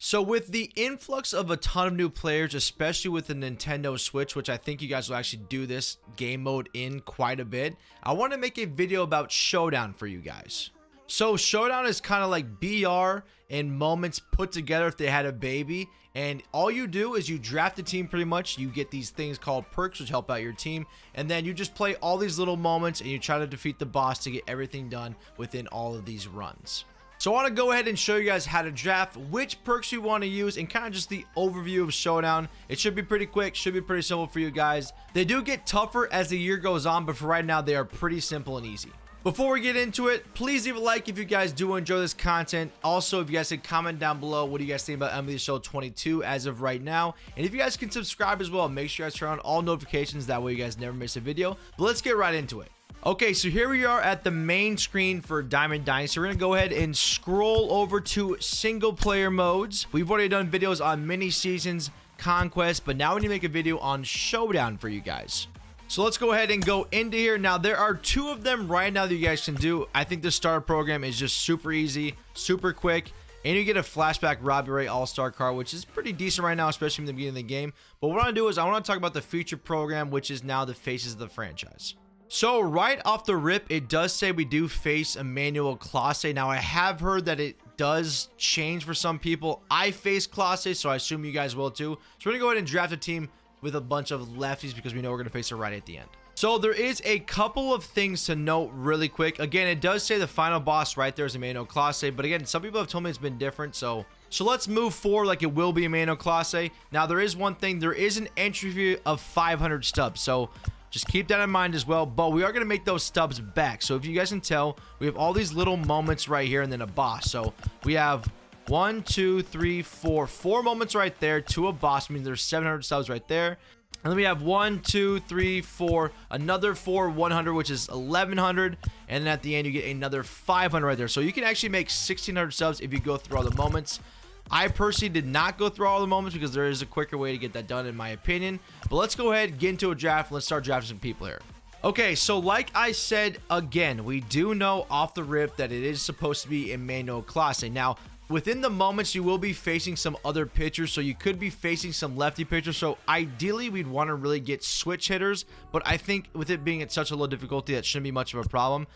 So with the influx of a ton of new players, especially with the Nintendo Switch, which I think you guys will actually do this game mode in quite a bit, I want to make a video about Showdown for you guys. So Showdown is kind of like BR and moments put together if they had a baby, and all you do is you draft a team pretty much. You get these things called perks which help out your team, and then you just play all these little moments and you try to defeat the boss to get everything done within all of these runs. So I want to go ahead and show you guys how to draft, which perks you want to use, and kind of just the overview of Showdown. It should be pretty quick, should be pretty simple for you guys. They do get tougher as the year goes on, but for right now they are pretty simple and easy. Before we get into it, please leave a like if you guys do enjoy this content. Also, if you guys could comment down below what do you guys think about MLB Show 22 as of right now. And if you guys can subscribe as well, make sure you guys turn on all notifications. That way you guys never miss a video. But let's get right into it. Okay, so here we are at the main screen for Diamond Dynasty. We're going to go ahead and scroll over to single player modes. We've already done videos on mini seasons, conquest, but now we need to make a video on Showdown for you guys. So let's go ahead and go into here. Now, there are two of them right now that you guys can do. I think the starter program is just super easy, super quick, and you get a flashback Robbie Ray All-Star card, which is pretty decent right now, especially in the beginning of the game. But what I want to do is I want to talk about the feature program, which is now the faces of the franchise. So right off the rip, it does say we do face Emmanuel Clase. Now, I have heard that it does change for some people. I face Clase, so I assume you guys will too. So we're going to go ahead and draft a team with a bunch of lefties because we know we're going to face her right at the end. So there is a couple of things to note really quick. Again, it does say the final boss right there is Emmanuel Clase, but again, some people have told me it's been different. So let's move forward like it will be Emmanuel Clase. Now, there is one thing. There is an entry fee of 500 stubs. So just keep that in mind as well, but we are going to make those stubs back. So if you guys can tell, we have all these little moments right here and then a boss. So we have 1, 2, 3, 4 moments right there to a boss. I mean, there's 700 subs right there. And then we have 1, 2, 3, 4, another 4, 100, which is 1100. And then at the end, you get another 500 right there. So you can actually make 1600 subs if you go through all the moments. I personally did not go through all the moments because there is a quicker way to get that done in my opinion. But let's go ahead, get into a draft. Let's start drafting some people here. Okay, so like I said, again, we do know off the rip that it is supposed to be Emmanuel Clase. Now, within the moments, you will be facing some other pitchers, so you could be facing some lefty pitchers. So ideally, we'd want to really get switch hitters, but I think with it being at such a low difficulty, that shouldn't be much of a problem.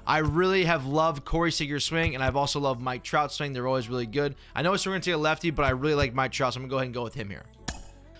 I really have loved Corey Seager's swing, and I've also loved Mike Trout's swing. They're always really good. I know we're going to take a lefty, but I really like Mike Trout, so I'm going to go ahead and go with him here.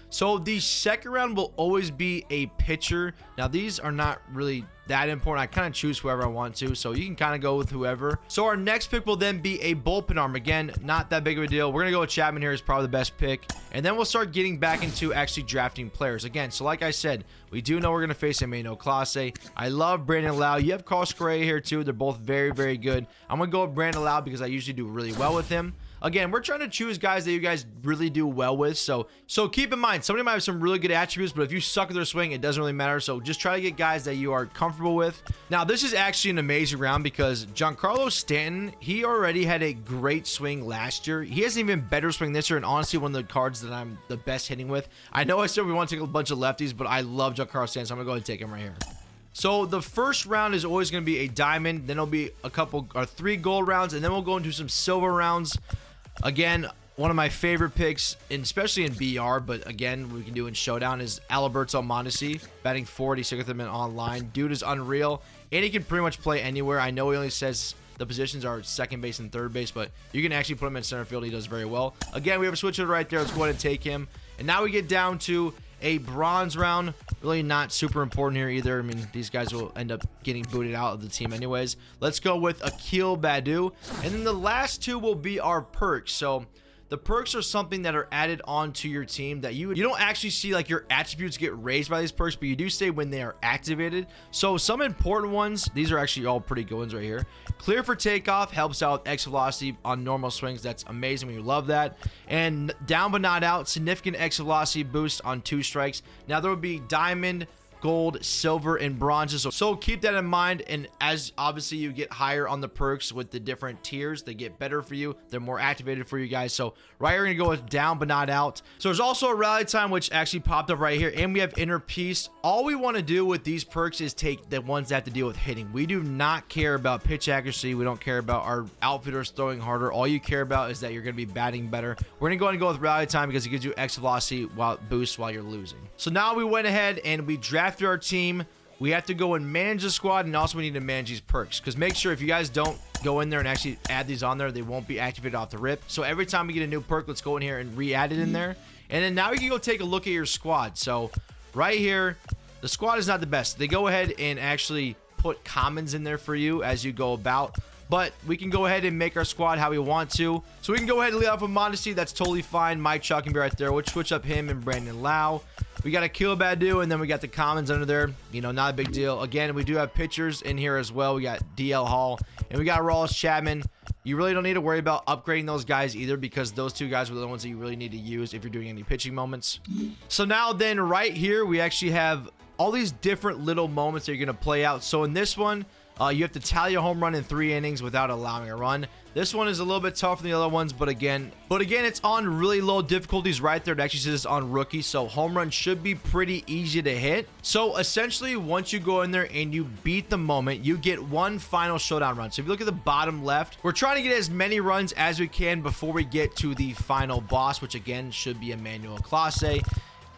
So the second round will always be a pitcher. Now, these are not really that important. I kind of choose whoever I want to, so you can kind of go with whoever. So our next pick will then be a bullpen arm. Again, not that big of a deal. We're going to go with Chapman here. Is probably the best pick. And then we'll start getting back into actually drafting players. Again, so like I said, we do know we're going to face Emmanuel Clase. I love Brandon Lau. You have Carl Correa here too. They're both very, very good. I'm going to go with Brandon Lau because I usually do really well with him. Again, we're trying to choose guys that you guys really do well with. So keep in mind, somebody might have some really good attributes, but if you suck at their swing, it doesn't really matter. So just try to get guys that you are comfortable with. Now, this is actually an amazing round because Giancarlo Stanton, he already had a great swing last year. He has an even better swing this year, and honestly, one of the cards that I'm the best hitting with. I know I said we want to take a bunch of lefties, but I love Giancarlo Stanton, so I'm going to go ahead and take him right here. So the first round is always going to be a diamond. Then it'll be a couple or 3 gold rounds, and then we'll go into some silver rounds. Again, one of my favorite picks, and especially in BR, but again, we can do in Showdown, is Alberto Mondesi, batting 46 with him in online. Dude is unreal, and he can pretty much play anywhere. I know he only says the positions are second base and third base, but you can actually put him in center field. He does very well. Again, we have a switch hitter right there. Let's go ahead and take him. And now we get down to a bronze round. Really not super important here either. I mean, these guys will end up getting booted out of the team anyways. Let's go with Akil Baddoo. And then the last two will be our perks. So the perks are something that are added onto your team that you don't actually see like your attributes get raised by these perks, but you do say when they are activated. So some important ones, these are actually all pretty good ones right here. Clear for takeoff helps out with X velocity on normal swings. That's amazing. We love that. And down but not out, significant X velocity boost on 2 strikes. Now there will be diamond, gold, silver, and bronzes. So keep that in mind. And as obviously you get higher on the perks with the different tiers, they get better for you. They're more activated for you guys. So right here, we're gonna go with down but not out. So there's also a rally time, which actually popped up right here, and we have inner peace. All we want to do with these perks is take the ones that have to deal with hitting. We do not care about pitch accuracy. We don't care about our outfitters throwing harder. All you care about is that you're going to be batting better. We're going to go ahead and go with rally time because it gives you X velocity boost while you're losing. So now we went ahead and we drafted our team. We have to go and manage the squad, and also we need to manage these perks, because make sure if you guys don't go in there and actually add these on there, they won't be activated off the rip. So every time we get a new perk, let's go in here and re-add it in there. And then now you can go take a look at your squad. So right here, the squad is not the best. They go ahead and actually put commons in there for you as you go about, but we can go ahead and make our squad how we want to. So we can go ahead and lead off with Modesty. That's totally fine. Mike Chuck can be right there. We'll switch up him and Brandon Lau. We got a Kill Badu, and then we got the commons under there. You know, not a big deal. Again, we do have pitchers in here as well. We got DL Hall, and we got Rawls Chapman. You really don't need to worry about upgrading those guys either, because those two guys were the ones that you really need to use if you're doing any pitching moments. So now then right here, we actually have all these different little moments that you're going to play out. So in this one, you have to tally a home run in 3 innings without allowing a run. This one is a little bit tougher than the other ones, but again, it's on really low difficulties right there. It actually says on rookie, so home run should be pretty easy to hit. So essentially, once you go in there and you beat the moment, you get one final showdown run. So if you look at the bottom left, we're trying to get as many runs as we can before we get to the final boss, which again should be Emmanuel Clase.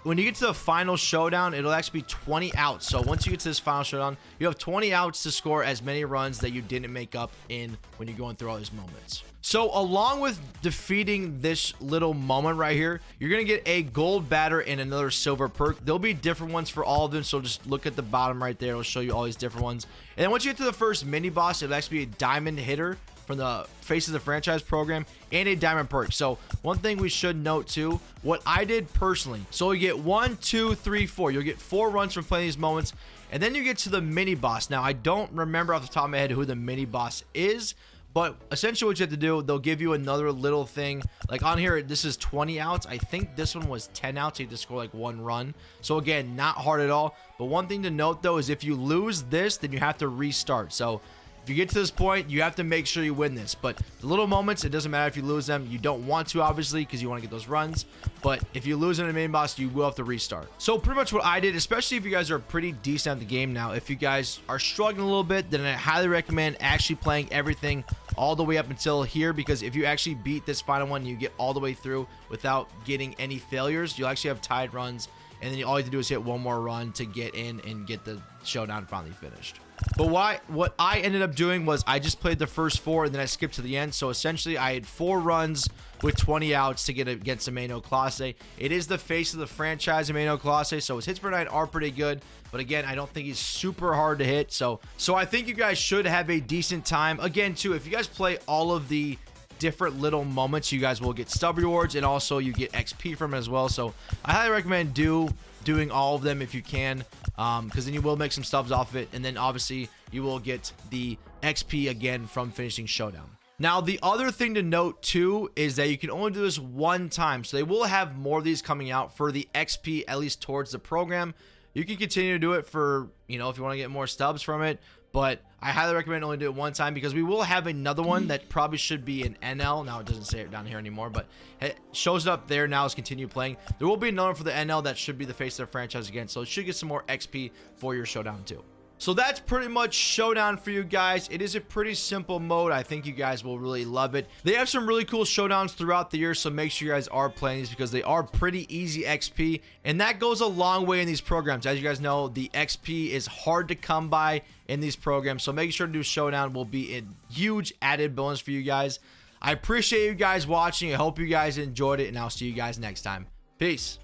When you get to the final showdown, it'll actually be 20 outs. So once you get to this final showdown, you have 20 outs to score as many runs that you didn't make up in when you're going through all these moments. So along with defeating this little moment right here, you're going to get a gold batter and another silver perk. There'll be different ones for all of them. So just look at the bottom right there. It'll show you all these different ones. And then once you get to the first mini boss, it'll actually be a diamond hitter from the Face of the Franchise program and a diamond perk. So one thing we should note too, what I did personally, so you get 1, 2, 3, 4. You'll get 4 runs from playing these moments, and then you get to the mini boss. Now I don't remember off the top of my head who the mini boss is, but essentially what you have to do, they'll give you another little thing. Like on here, this is 20 outs. I think this one was 10 outs. You have to score like 1 run. So again, not hard at all. But one thing to note though is if you lose this, then you have to restart. So if you get to this point, you have to make sure you win this. But the little moments, it doesn't matter if you lose them. You don't want to, obviously, because you want to get those runs. But if you lose in a main boss, you will have to restart. So pretty much what I did, especially if you guys are pretty decent at the game now, if you guys are struggling a little bit, then I highly recommend actually playing everything all the way up until here, because if you actually beat this final one, you get all the way through without getting any failures, you'll actually have tied runs, and then all you have to do is hit one more run to get in and get the showdown finally finished. But what I ended up doing was I just played the first 4 and then I skipped to the end. So essentially I had 4 runs with 20 outs to get against Emmanuel Clase. It is the Face of the Franchise, Emmanuel Clase, so his hits per night are pretty good. But again, I don't think he's super hard to hit. So I think you guys should have a decent time. Again, too, if you guys play all of the different little moments, you guys will get stub rewards, and also you get XP from it as well. So I highly recommend doing all of them if you can, because then you will make some stubs off of it, and then obviously you will get the XP again from finishing Showdown. Now the other thing to note too is that you can only do this one time, so they will have more of these coming out for the XP, at least towards the program. You can continue to do it for, you know, if you want to get more stubs from it, but I highly recommend only do it one time, because we will have another one that probably should be an NL. Now it doesn't say it down here anymore, but it shows up there now as continue playing. There will be another one for the NL that should be the Face of the Franchise again, so it should get some more XP for your Showdown too. So that's pretty much Showdown for you guys. It is a pretty simple mode. I think you guys will really love it. They have some really cool showdowns throughout the year, so make sure you guys are playing these, because they are pretty easy XP, and that goes a long way in these programs. As you guys know, the XP is hard to come by in these programs, so make sure to do Showdown. Will be a huge added bonus for you guys. I appreciate you guys watching. I hope you guys enjoyed it, and I'll see you guys next time. Peace.